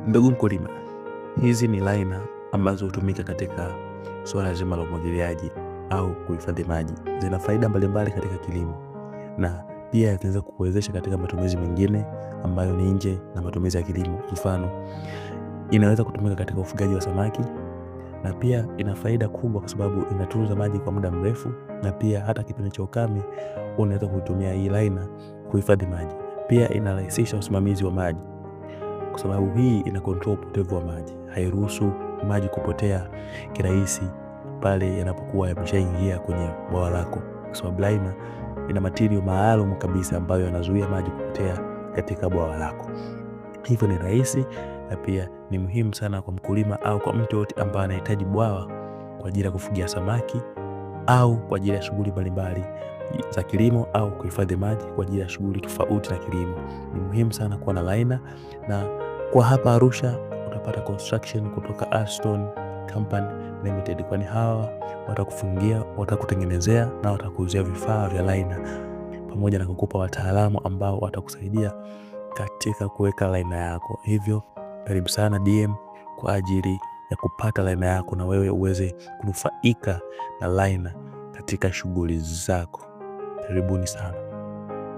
Ndugu mkulima, hizi ni liner ambazo hutumika katika swala zima la umwagiliaji au kuhifadhi maji. Zina faida mbalimbali katika kilimo na pia zinaweza kukuwezesha katika matumizi mengine ambayo ni nje na matumizi ya kilimo. Mfano, inaweza kutumika katika ufugaji wa samaki na pia ina faida kubwa kwa sababu inatunza maji kwa muda mrefu, na pia hata kipindi cha ukame unaweza kutumia hii liner kuhifadhi maji. Pia inarahisisha usimamizi wa maji kwa sababu hii ina control upotevu wa maji. Hairuhusu maji kupotea kirahisi pale yanapokuwa yameshaingia kwenye bwawa lako, kwa sababu liner ina material maalum kabisa ambayo yanazuia maji kupotea katika bwawa lako. Hivyo ni rahisi na pia ni muhimu sana kwa mkulima au kwa mtu yote ambaye anahitaji bwawa kwa ajili ya kufugia samaki au kwa ajili ya shughuli mbalimbali za kilimo au kuhifadhi maji kwa ajili ya shughuli tofauti na kilimo. Ni muhimu sana kuwa na liner, na kwa hapa Arusha utapata construction kutoka Aston Company Limited, kwani hawa watakufungia, watakutengenezea na watakuuzia vifaa vya liner pamoja na kukupa wataalamu ambao watakusaidia katika kuweka liner yako. Hivyo karibu sana DM kwa ajili ya kupata liner yako na wewe uweze kunufaika na liner katika shughuli zako. Karibuni sana.